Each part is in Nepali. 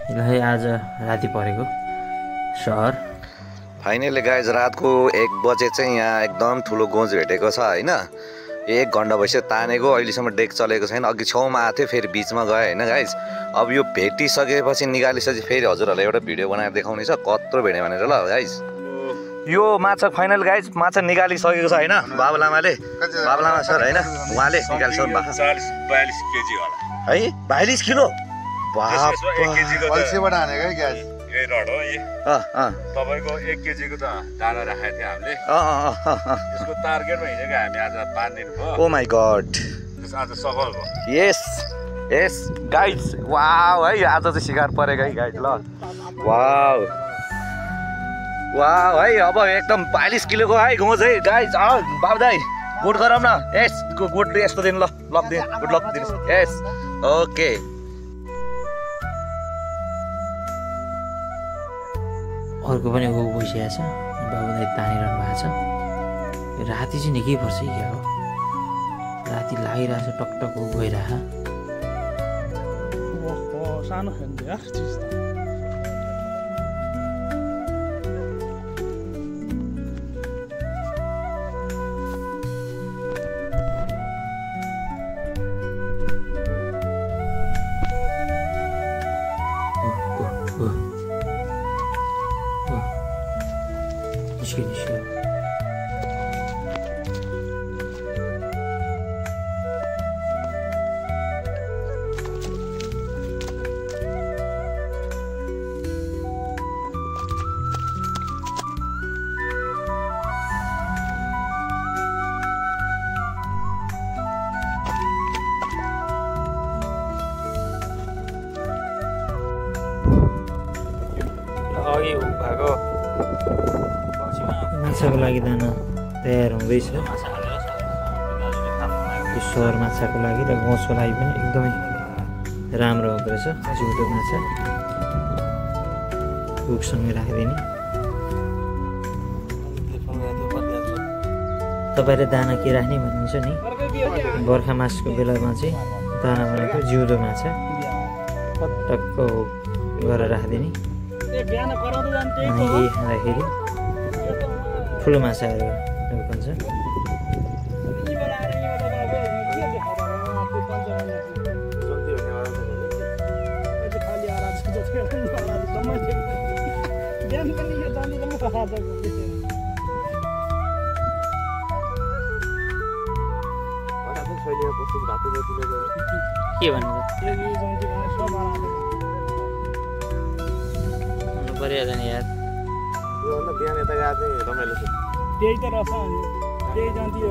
है आज राति परेको सहर फाइनली गाइज रातको 1 बजे चाहिँ यहाँ एकदम ठुलो गोज भेटेको छ हैन। 1 घण्टा भइसक्यो तानेको, अहिलेसम्म डेक चलेको छैन। अघि छेउमा आएको थियो, फेरि बिचमा गयो हैन गाइज। अब यो भेटिसकेपछि निकालिसकेपछि फेरि हजुरहरूलाई एउटा भिडियो बनाएर देखाउने छ कत्रो भेट्यो भनेर ल गाइज। यो माछा फाइनल गाइज, माछा निकालिसकेको छ हैन बाबु लामाले। बाबु लामा सर हैन, उहाँले निकालिसक्नु भएको 42 केजी होला है। 42 किलो बाप, 1 केजीको पल्सेबाट हानेको है ग्यास। यही रड हो यही। तपाईको 1 केजीको त दाना राखेको थियो हामीले। यसको टार्गेटमा हिँडेको हामी आज 5 दिन भयो। ओ माय गॉड, आज सफल भयो। यस यस गाइज, वाउ है आज चाहिँ शिकार परेको है गाइज। ल वाउ वाउ है, अब एकदम 42 किलोको है घोज है गाइज। बाबु दाइ गुड गरौँ न। यस गुड यस्तो दिन, ल लक दिन, गुड लक दिन। यस ओके। अर्को पनि गइसकेको छ, बाबुलाई तानिरहनु भएको छ। राति चाहिँ निकै पर्छ कि क्या हो, राति लागिरहेको छ, टकटक गइरहेको। सानो खान्छ यार चिज त। निस्क्यो अघि भएको माछाको लागि दाना तयार हुँदैछ। यो सहर माछाको लागि र गाउँको लागि पनि एकदमै राम्रो हुँदो रहेछ। जिउँदो माछा रुखसँगै राखिदिने। तपाईँले दाना के राख्ने भन्नुहुन्छ नि, बर्खा मासको बेलामा चाहिँ दाना भनेको जिउँदो माछा टक्क गरेर राखिदिने। अनि यही खाँदाखेरि ठुलो माछाहरू भन्छ। के भन्नु परिहाल्यो नि यार। बिहान यता गएको चाहिँ रमाइलो छ। त्यही त रहेछ, त्यही जान्थ्यो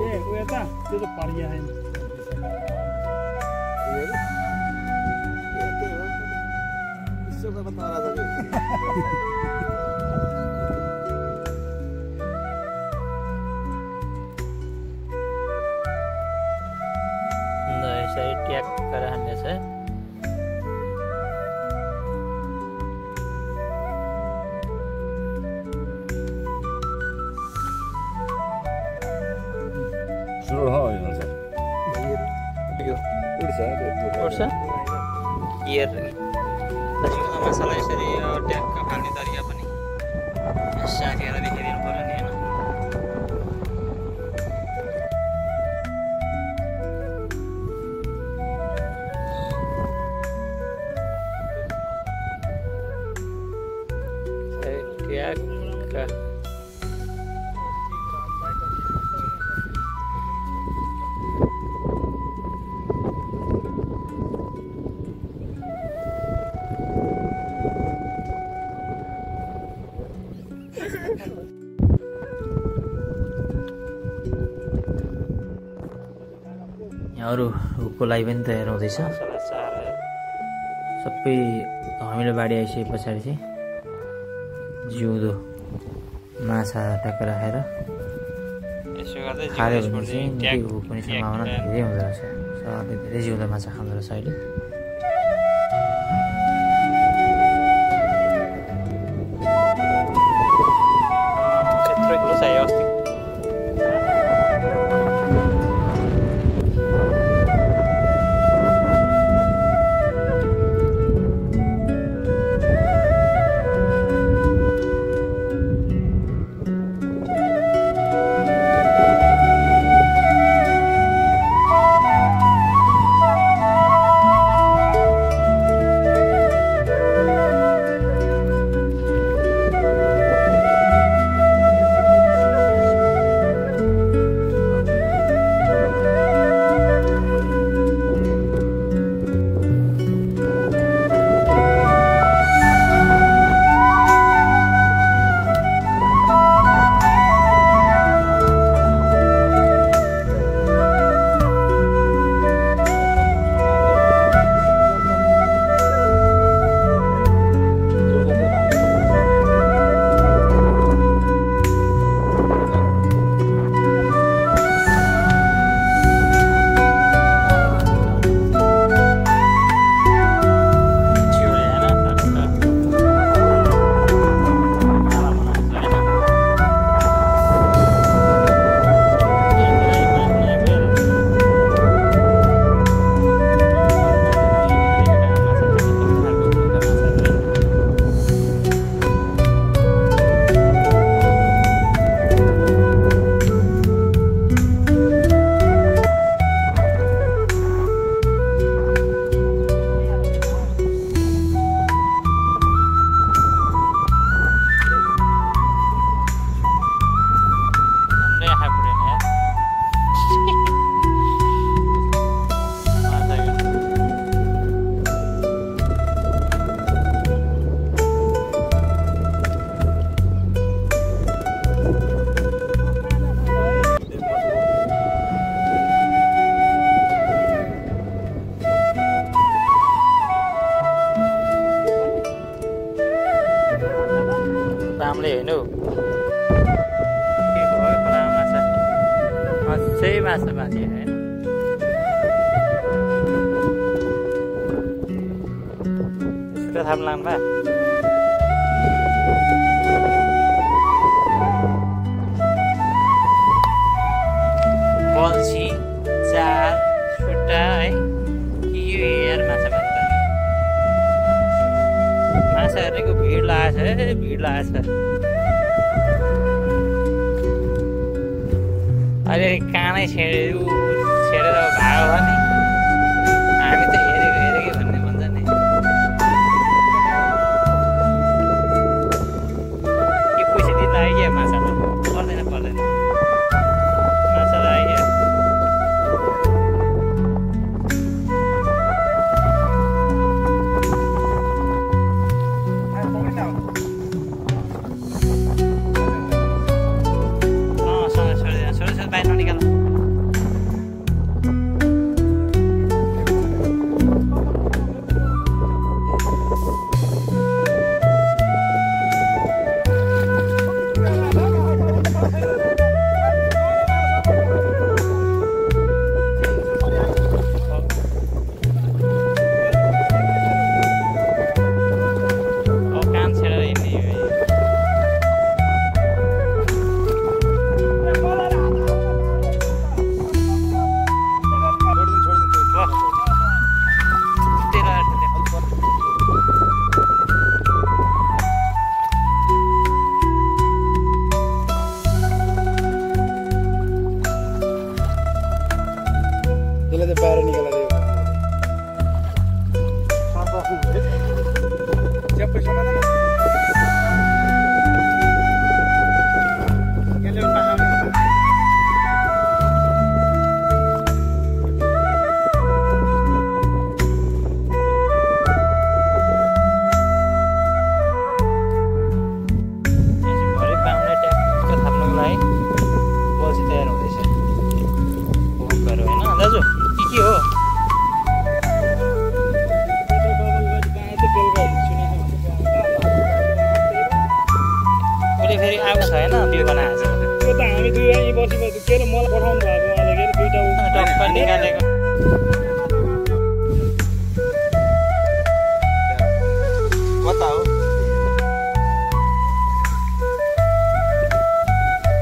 ए उ यता त्यो त परिया हैन। यसरी ट्याक गरेर हान्नेछ। माछालाई यसरी ट्याक्क फाल्ने तरिका पनि साथीहरूलाई देखाइदिनु पर्यो नि होइन। ट्याक्क अरू हुकको लागि पनि तयार हुँदैछ। सबै हामीले बाढी आइसके पछाडि चाहिँ जिउँदो माछा ट्याक्क राखेर खायो भने चाहिँ निकै हुक पनि सम्भावना धेरै हुँदो रहेछ। सरले धेरै जिउँदो माछा खाँदो रहेछ अहिले। होइन हौ के भयो खोलामा माछा अझै माछा बाँचे होइन यसको थाहा लाग्नु भयो बल्छी चार छुट्टा है के यो यार माछा मार्दा माछा हेर्नेको भिड लागेको छ है भिड लागेको छ अहिले कानै छेडेर भागो भयो नि हामी त हेरेकै भन्ने भन्छ नि के पैसा दिनु आइगयो माछालाई पर्दैन पर्दैन माछालाई आइगयो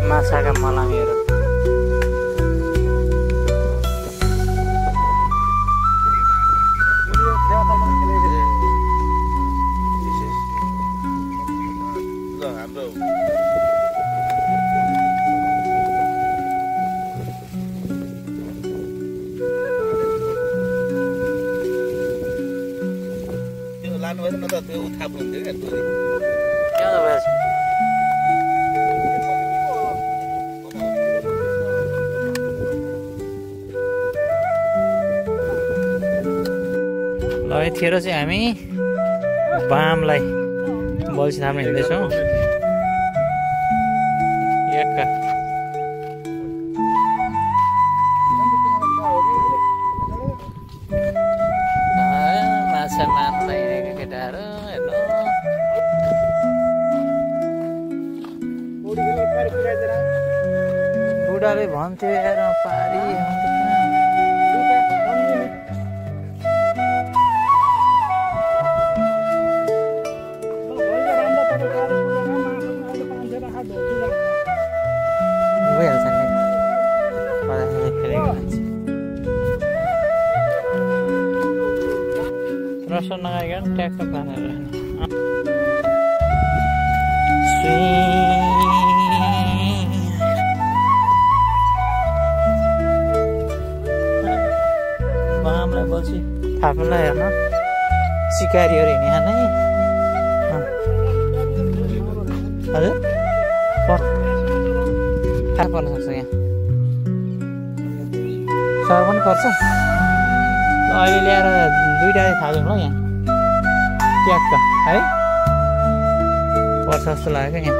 माछाका मलामीहरू यतिखेर चाहिँ हामी बामलाई बल्छी थाप्न हिँड्दैछौँ एक्का माछा मार्न हिँडेको केटाहरू हेर्नु बुढाले भन्थ्यो हेर पारी रसो नगाइकन ट्याक्क पारेर बामलाई बल्छी थाप्नुलाई हेर्न सिकारीहरू हिँड्ने नै हजुर थाहा पर्न सक्छ यहाँ सर पनि पर्छ अहिले ल्याएर दुईवटा थाल्छौँ ल यहाँ ट्याक्क है पर्छ जस्तो लाग्यो क्या यहाँ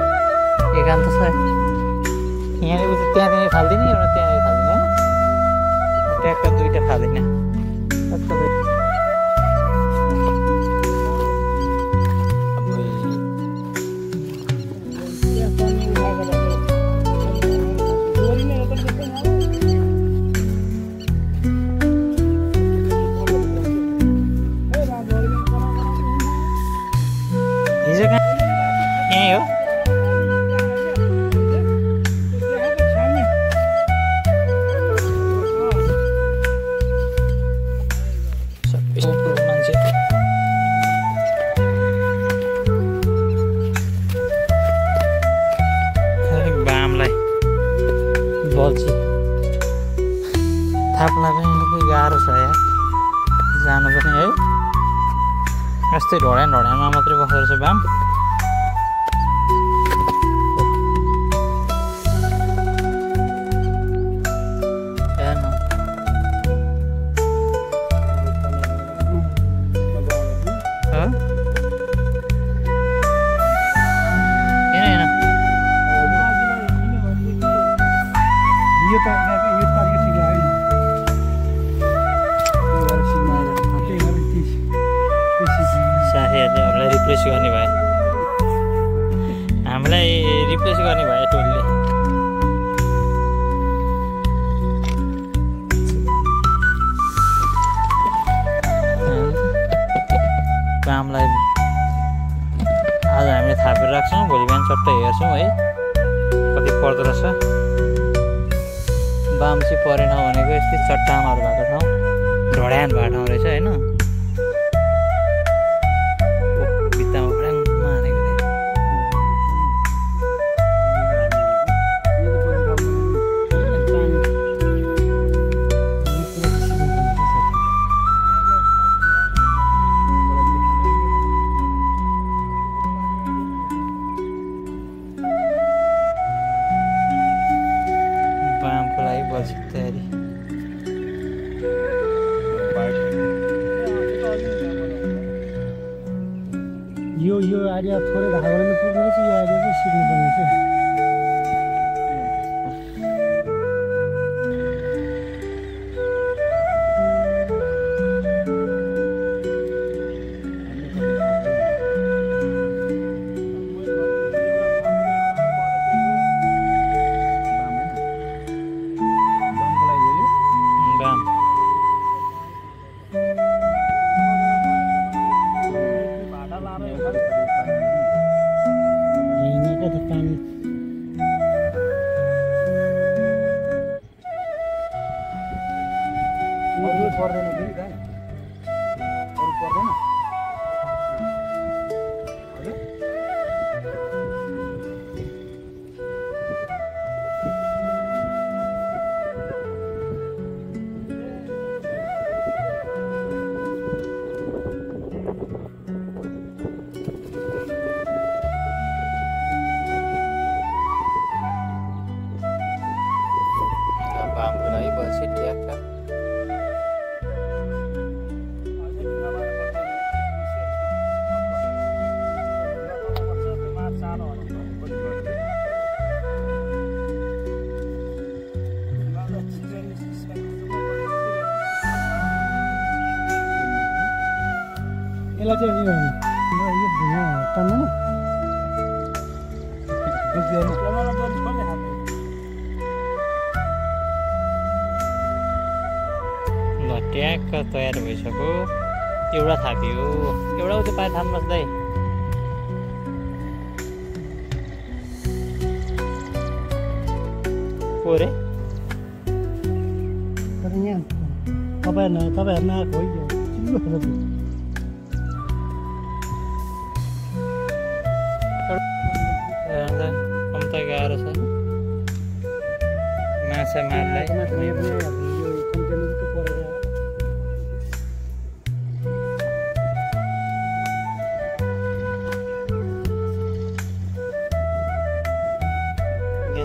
एकान्त छ यहाँनिर त्यहाँदेखि फाल्दिने एउटा त्यहाँनिर फाल्दिने ट्याक्क दुईवटा फाल्दिने हिजो कहाँ यहीँ हो मान्छे बामलाई बल्छी थाप्न पनि निकै गाह्रो छ यार जानु पनि है यस्तै ढोड्यानमा मात्रै बस्दो रहेछ बाम साथीहरूले हामीलाई रिप्लेस गर्ने भए हामीलाई रिप्लेस गर्ने भए टोलले कामलाई आज हामीले थापेर राख्छौँ भोलि बिहान चट्ट हेर्छौँ है कति पर्दो रहेछ बाम चाहिँ परेन भनेको यस्तै चट्टानहरू भएको ठाउँ ढोड्यान भएको ठाउँ रहेछ होइन यो आइडिया थोरै राख्यो भने पुग्ने रहेछ यो आइडिया चाहिँ सिक्नुपर्ने छ यसलाई चाहिँ यो भुइँमा तान्दैन ल ट्याक्क तयार भइसक्यो एउटा थाप्यो एउटा उता पाएर थाप्नुहोस् दाइ पोरे तपाईँहरू नआएको हो कम्ता गाह्रो छ माछा मार्दै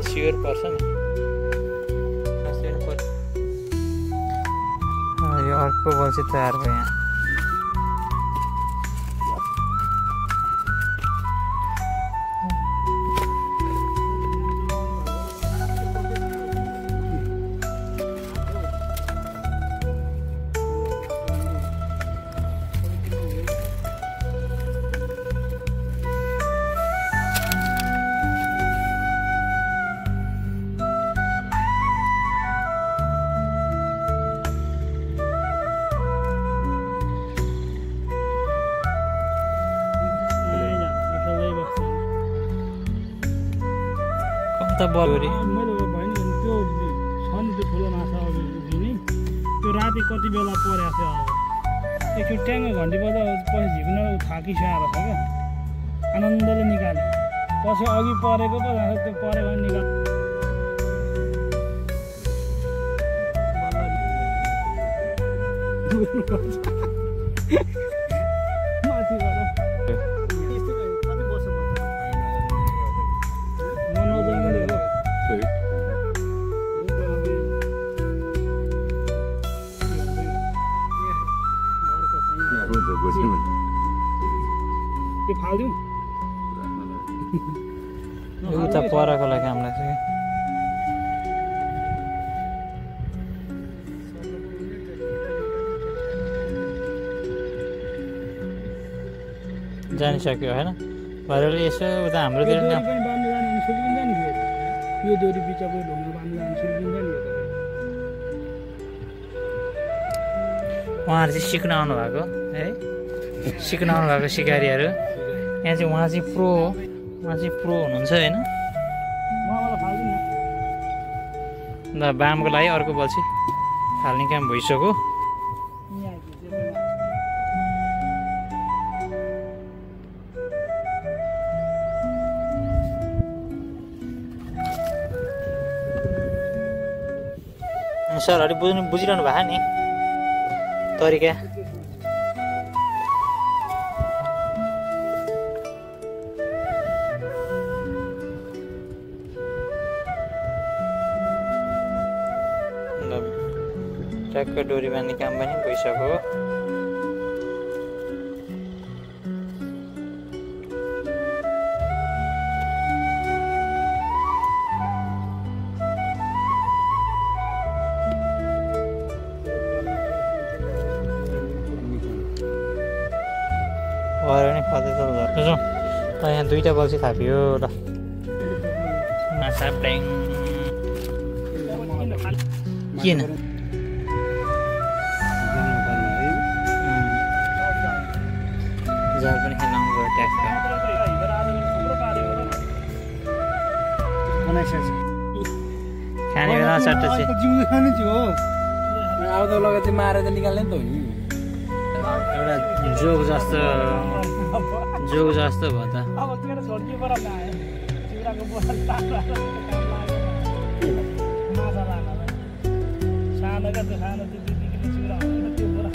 स्योर पर्छ नि यो अर्को बल्छी तयार भयो यहाँ त बरौरी मैले भयो नि त्यो छ नि त्यो ठुलो माछा उभिने त्यो राति कति बेला परेको थियो अब एकचोटि ट्याङ्ग घन्टी बजा पछि झिक्न थाकिसकेर छ क्या आनन्दले निकाल्यो पछि अघि परेको पो त्यो परेको निकाल त्यो फाल्दिउँ उता परकोलाई काम लाग्छ क्या जानिसक्यो होइन भरेले यसो उता हाम्रोतिर पनि बाँध्नु जानु सुल्किन्छ नि यो दोरी बिचको ढुङ्गा बाँध्नु जानु सुल्किन्छ नि उहाँहरू चाहिँ सिक्न आउनुभएको है सिक्न आउनुभएको सिकारीहरू यहाँ चाहिँ उहाँ चाहिँ प्रो हो उहाँ चाहिँ प्रो हुनुहुन्छ होइन उहाँबाट फाल्दिउँ न ल बामको लागि अर्को बल्छी फाल्ने काम भइसक्यो यहाँ आइपुग्छ सरहरू बुझिरहनु भएको नि तरिका ट्याक्क डोरी बाँध्ने काम पनि भइसक्यो गऱ्यो नि कतै त जाउँ त यहाँ दुईवटा बल्छी थापियो ल माछा ब्याङ किन जाल पनि खेलाउनु गयो ट्याक्क खाने बेला चट्ट चाहिँ जिउ खाने थियो हो आउँदा लगेर चाहिँ मारेर निकाल्ने नि त हो नि एउटा जोग जस्तो भयो त अब तेरो छोड्की बराबर आयो चिउराको बोरा माछा लान सानो क्या त्यो सानो त्यो 2 किलो चिउरा हुन्छ त्यो बोरा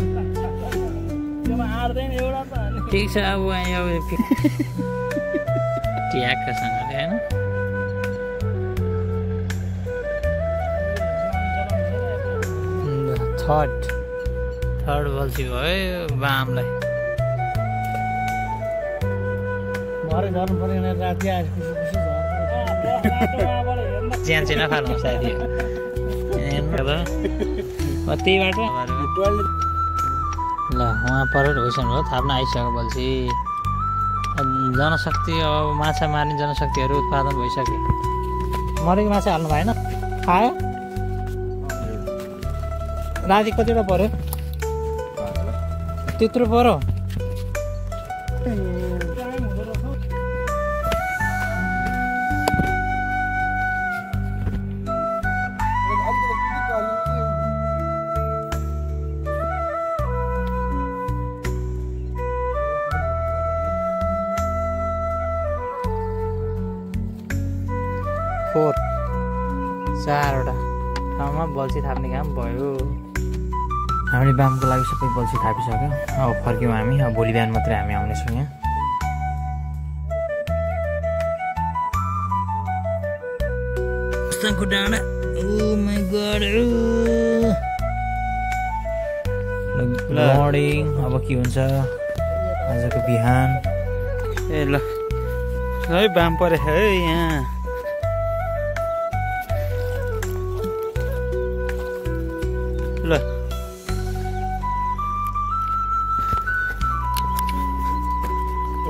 त्योमा आड्दैन एउटा त अनि ठिक छ अब यहाँ ट्याक्कसँगले होइन थर्ड बल्छी भयो बामलाई भरे झर्नु पऱ्यो भने राति आएछ खुसी खुसी झर्नु ज्यान चाहिँ नखानु साथी त्यही बाटो ल उहाँ परेर भइसक्नु हो थाप्न आइसक्यो बल्छी जनशक्ति अब माछा मार्ने जनशक्तिहरू उत्पादन भइसक्यो मरेको माछा हाल्नु भएन आयो राति कतिवटा पऱ्यो त्यत्रो पऱ्यो चारवटा ठाउँमा बल्छी थाप्ने काम भयो हामीले बामको लागि सबै बल्छी थापिसक्यो अब फर्क्यौँ हामी अब भोलि बिहान मात्रै हामी आउनेछौँ यहाँ डाँडा ओ माई गॉड मर्निङ अब के हुन्छ आजको बिहान ए ल है बाम परे है यहाँ ल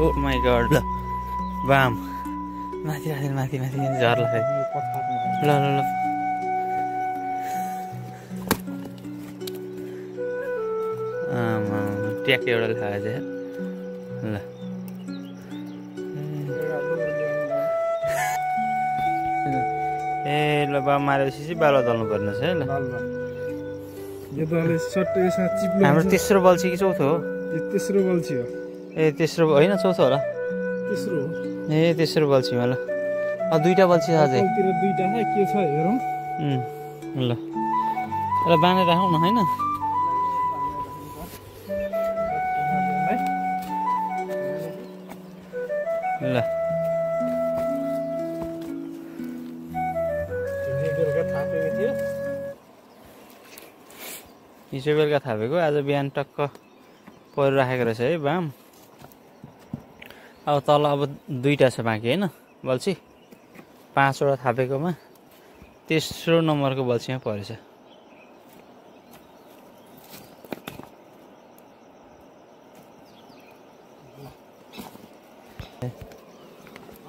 ओ माई गॉड ल बाम माथि माथि माथि झर्ला फेरि ल ल ल आमा ट्याक एउटा खाएको चाहिँ ल ए ल बा मारेपछि चाहिँ बालुवा दल्नु पर्ने छ है ल यो दले सट्ट यसमा चिप्लो हाम्रो तेस्रो बल्छी कि चौथो हो यो तेस्रो बल्छी हो ए तेस्रो होइन चौथो होला तेस्रो हो ए तेस्रो बल्छीमा ल दुईटा बल्छी छ अझै तिर दुईटा छ के छ हेरौँ ल ल बाँधेर राखौँ न होइन ल हिजो बेलुका थापेको आज बिहान टक्क परिराखेको रहेछ है बाम अब तल अब दुईटा छ बाँकी होइन बल्छी 5वटा थापेकोमा तेस्रो नम्बरको बल्छीमा परेछ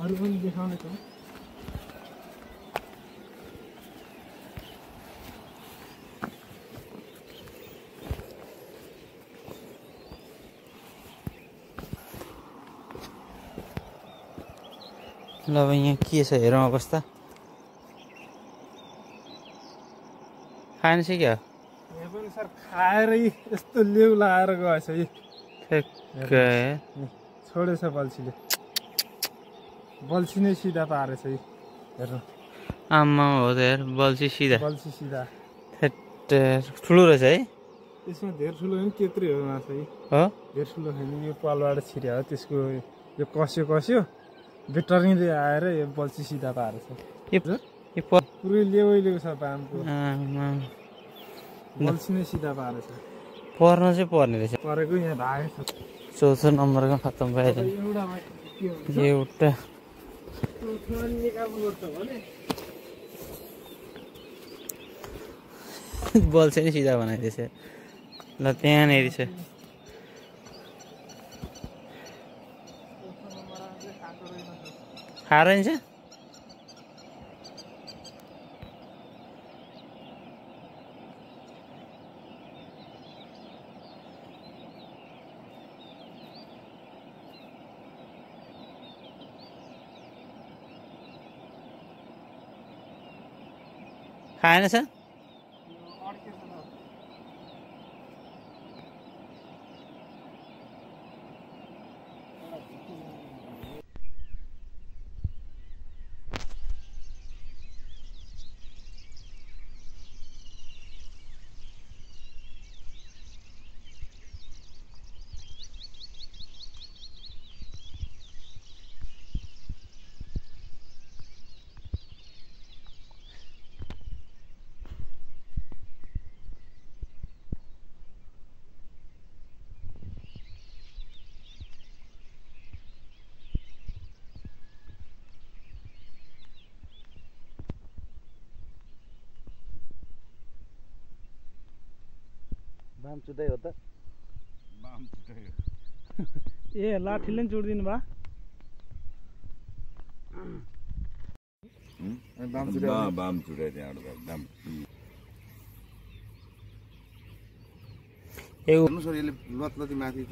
अरू पनि देखाउने छ ल अब यहाँ के छ हेरौँ अवस्था खाने चाहिँ क्या यहाँ पनि सर खाएरै यस्तो लेउ लगाएर गएछ है छोडेछ बल्छीले बल्छी नै सिधा पारेछ है हेर्नु आम्मा हो त यार बल्छी सिधा बल्छी सिधा ठुलो रहेछ है त्यसमा धेर ठुलो होइन त्यत्रै हो माछा है हो धेर ठुलो छैन यो पालबाट छिर्या हो त्यसको यो कस्यो भेटरिनले आएर यो बल्छी सिधा पारेछ पुरै लेउ छ बामको बल्छी नै सिधा पारेछ पर्न चाहिँ पर्ने रहेछ परेको यहाँ भागेको छ चौथो नम्बरको खत्तम भएर एउटामा के हुन्छ एउटा बल्छी नै सिधा बनाइदिएछ ल त्यहाँनिर छ खाएर नि छ खाएन छ बाम चुदै हो त बाम चुदै ए लाठीले नि चुडिदिनु भयो बाम चुडे त्यहाँबाट एकदम यो हेर्नु सर यसले लतलती माथि